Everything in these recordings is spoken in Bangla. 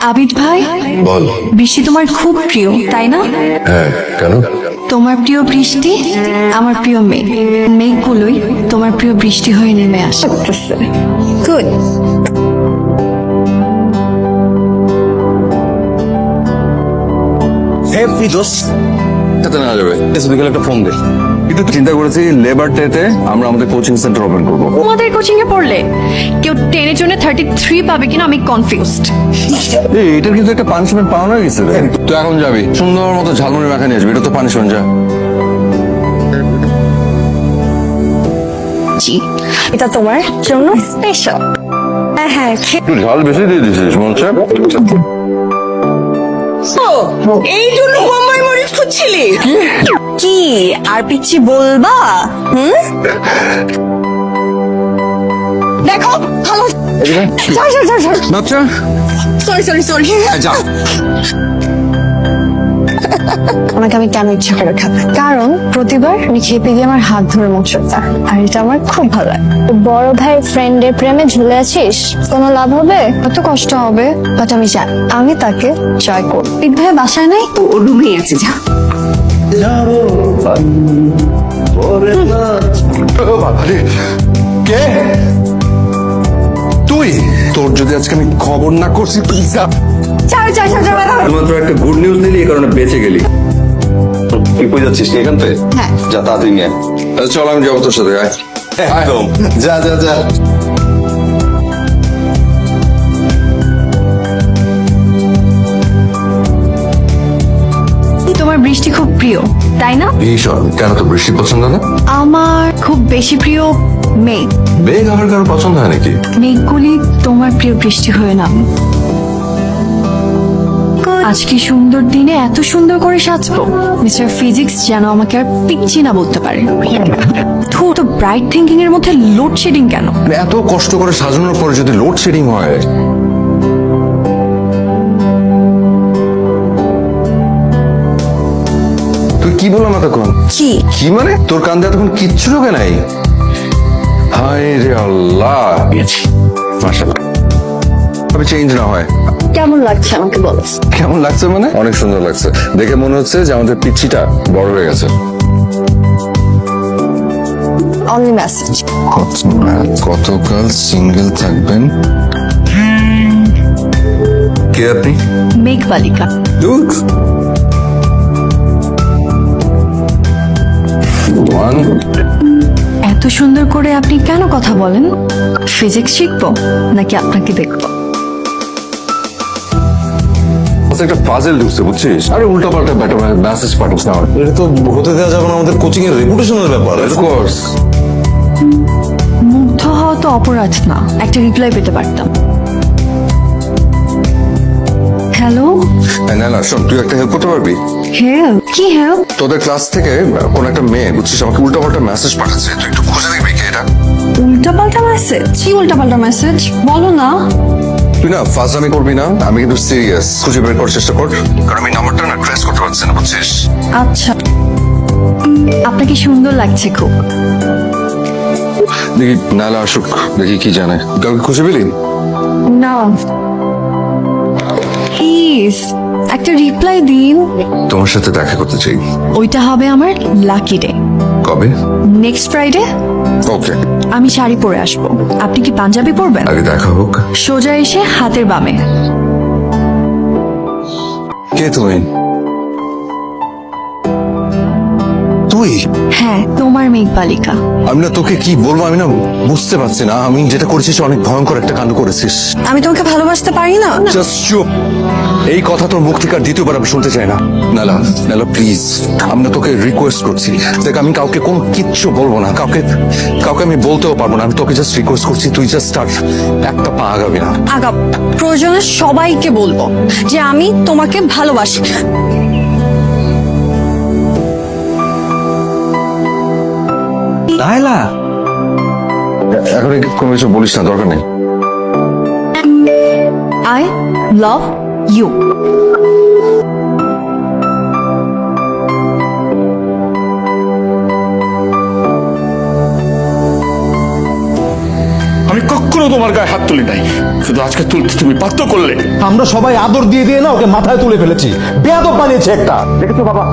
আবিদ ভাই, বল। বৃষ্টি তোমার খুব প্রিয় তাই না? হ্যাঁ, কেন? তোমার প্রিয় বৃষ্টি আমার প্রিয় মেঘ, মেঘগুলোই তোমার প্রিয় বৃষ্টি হয়ে নেমে আসে। গুড। সাথে না যাবে, বিকেলে একটা ফোন দে। কিন্তু চিন্তা করেছি লেবার ডেতে আমরা আমাদের কোচিং সেন্টার ওপেন করবো। তোমাদের কোচিং এ পড়লে কেউ 10 জন্য 33 পাবে কিনা আমি কনফিউজড। এটার কিন্তু একটা পানিশমেন্ট পাওয়া হয়ে গেছে রে। তুই এখন যাবি, সুন্দর মতো ঝালমুড়ি মাখা নিয়ে আসবি, এটা তো পানিশমেন্ট। যা। জি, এটা তোমার জন্য স্পেশাল। হ্যাঁ, একটু ঝাল বেশি দিয়ে দিছিস মনে হচ্ছে। এই জন্য বোম্বাই মরিচ খুঁজছিলি? কি আর পিচ্ছি বলবা? দেখো ভালো। বাচ্চা সরি যা। আমাকে আমি কেন ইচ্ছা করে খাবে, কারণ প্রতিবার আমি খেপে গিয়ে আমার হাত ধরে মোচড়তা, আর এটা আমার খুব ভালো লাগে। বড় ভাই ফ্রেন্ডের প্রেমে ঝুলে আছিস, কোনো লাভ হবে? কত কষ্ট হবে, বাট আমি চাই আমি তাকে জয় করব। পিক ভাই বাসায় নাই, ও রুমেই আছে, যা। কে তুই? তোর যদি আজকে আমি খবর না করছি, প্লিজ যা। মাত্র একটা গুড নিউজ দিলি, এই কারণে বেঁচে গেলি। তুই কই যাচ্ছিস এখান থেকে? হ্যাঁ। যা তাড়াতাড়ি নিয়ে আয়। চল আমি যাবো তোর সাথে। আয়। একদম যা যা যা। তোমার বৃষ্টি খুব প্রিয় তাই না? ভীষণ। কেন, তো বৃষ্টি পছন্দ না? আমার খুব বেশি প্রিয় মেঘ। বেগ আমার কারো পছন্দ হয় নাকি? মেঘগুলি তোমার প্রিয় বৃষ্টি হয়ে নাম। আজকে সুন্দর দিনে এত সুন্দর করে সাজবো, মিস্টার ফিজিক্স যেন আমাকে আর পিচ্ছি না বলতে পারে। থু, তো ব্রাইট থিঙ্কিং এর মধ্যে লোডশেডিং কেন? এত কষ্ট করে সাজানোর পরে যদি লোডশেডিং হয়। তুই কি বললাম এতক্ষণ? কি কি মানে? তোর কান্দে এতক্ষণ কিচ্ছু ঢোকে নাই? হায় রে আল্লাহ। মাশাআল্লাহ। তবে চেঞ্জ না হয়। কেমন লাগছে আমাকে বলো? কেমন লাগছে মানে? অনেক সুন্দর লাগছে। দেখে মনে হচ্ছে যে আমাদের পিচ্ছিটা বড় হয়ে গেছে। Only message. কতকাল সিঙ্গেল থাকবেন? কে আপনি? মেঘ বালিকা। এত সুন্দর করে আপনি কেন কথা বলেন? ফিজিক্স শিখবো নাকি আপনাকে দেখবো? একটা পাজেল ঢুকছে বুঝছিস? আরে উল্টা পাল্টা ব্যাটা মেসেজ পাঠাস না। এটা তো হতে দেওয়া যাবে না, আমাদের কোচিং এর রেপুটেশনের ব্যাপার। অফকোর্স। মুগ্ধ হওয়া তো অপরাধ না, একটা রিপ্লাই পেতে পারতাম। হ্যালো। না না শোন, তুই একটা হেল্প করতে পারবি? হেল্প? কি হেল্প? তোদের ক্লাস থেকে কোন একটা মেয়ে বুঝছিস আমাকে উল্টা পাল্টা মেসেজ পাঠাচ্ছে, তুই একটু খুঁজে দেখবি কে এটা? উল্টাপাল্টা মেসেজ? কি উল্টাপাল্টা মেসেজ বলো না। তুই না ফাজলামি করবি না, আমি কিন্তু সিরিয়াস। খুঁজে বের করার চেষ্টা কর, কারণ আমি নাম্বারটা না ট্রেস করতে পারছি না বুঝছিস। আচ্ছা, আপনাকে সুন্দর লাগছে খুব। দেখি নালা আসুক, দেখি কি জানে। কাউকে খুঁজে পেলি? না, প্লিজ একটা রিপ্লাই দিন। তোমার সাথে দেখা করতে চাই। ওইটা হবে আমার লাকি ডে। কবে? Next Friday. ওকে। আমি শাড়ি পরে আসবো, আপনি কি পাঞ্জাবি পরবেন? আগে দেখা হোক। সোজা এসে হাতের বামে। কে তুমি? তুই? হ্যাঁ, তোমার মেঘ বালিকা। আমি না তোকে কি বলবো, আমি না বুঝতে পারছি না। আমি যেটা করেছিস অনেক ভয়ঙ্কর একটা কাণ্ড করেছিস। আমি তোমাকে ভালোবাসতে পারি না? জাস্ট চুপ। এই কথা তোর মুখ থেকে আর দ্বিতীয়বার আমি শুনতে চাই না। নালা নালা প্লিজ, আমি না তোকে রিকোয়েস্ট করছি। দেখ, আমি কাউকে কোন কিচ্ছু বলবো না, কাউকে কাউকে আমি বলতেও পারবো না। আমি তোকে জাস্ট রিকোয়েস্ট করছি, তুই জাস্ট স্টার্ট একটা পা আগাবি না। আগাম প্রয়োজনে সবাইকে বলবো যে আমি তোমাকে ভালোবাসি। নাইলা, এখন কোনো কিছু বলিস না, দরকার নেই। I love you. আমি কখনো তোমার গায়ে হাত তুলি নাই, শুধু আজকে তুলতে তুমি বাধ্য করলে। আমরা সবাই আদর দিয়ে দিয়ে না ওকে মাথায় তুলে ফেলেছি, বেয়াদব বানিয়েছে একটা। দেখেছো বাবা,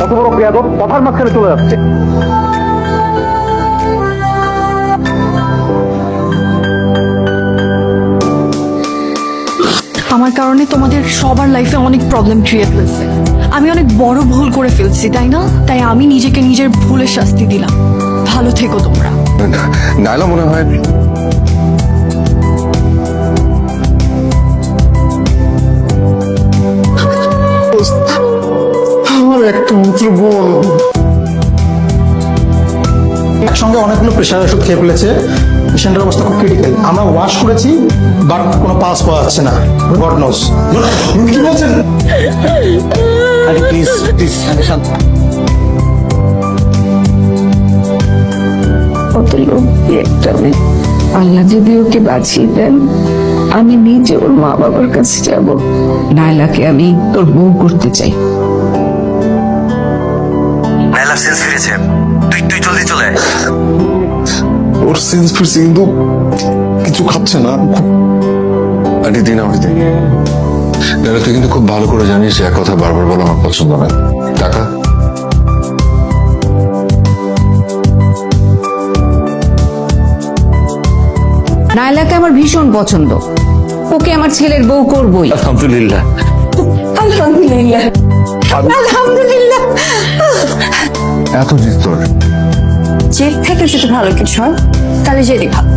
কত বড় বেয়াদব কথার মাঝখানে চলে যাচ্ছে। আমার কারণে তোমাদের সবার লাইফে অনেক প্রবলেম ক্রিয়েট হয়েছে। আমি অনেক বড় ভুল করে ফেলছি, তাই না? তাই আমি নিজেকে নিজের ভুলের শাস্তি দিলাম। ভালো থেকো তোমরা। নাইলা মনে হয় আমার একটা মাত্র বোন একসঙ্গে অনেকগুলো প্রেশার ওষুধ খেয়ে ফেলেছে। পেশেন্টের অবস্থা খুব ক্রিটিক্যাল। আমরা ওয়াশ করেছি বাট কোনো পাস পাওয়া যাচ্ছে না। God knows. কি বলছেন? আরে প্লিজ প্লিজ শান্ত। কত লোক একটা মেয়ে, আল্লাহ যদি ওকে বাঁচিয়ে দেন, আমি নিজে ওর মা বাবার কাছে যাব। নাইলাকে আমি তোর বউ করতে চাই। নাইলা সেন্স ফিরেছে, তুই জলদি চলে আয়। ওর সেন্স ফিরছে কিন্তু কিছু খাচ্ছে না। আরে দিন আমার দিন। নাইলা তুই কিন্তু খুব ভালো করে জানিস এক কথা বারবার বলা আমার পছন্দ না। টাকা নাইলাকে আমার ভীষণ পছন্দ, ওকে আমার ছেলের বউ করবই। আলহামদুলিল্লাহ। আলহামদুলিল্লাহ, আলহামদুলিল্লাহ। এত জিত তোর। জেল থেকে যদি ভালো কিছু হয় তাহলে জেলই ভালো।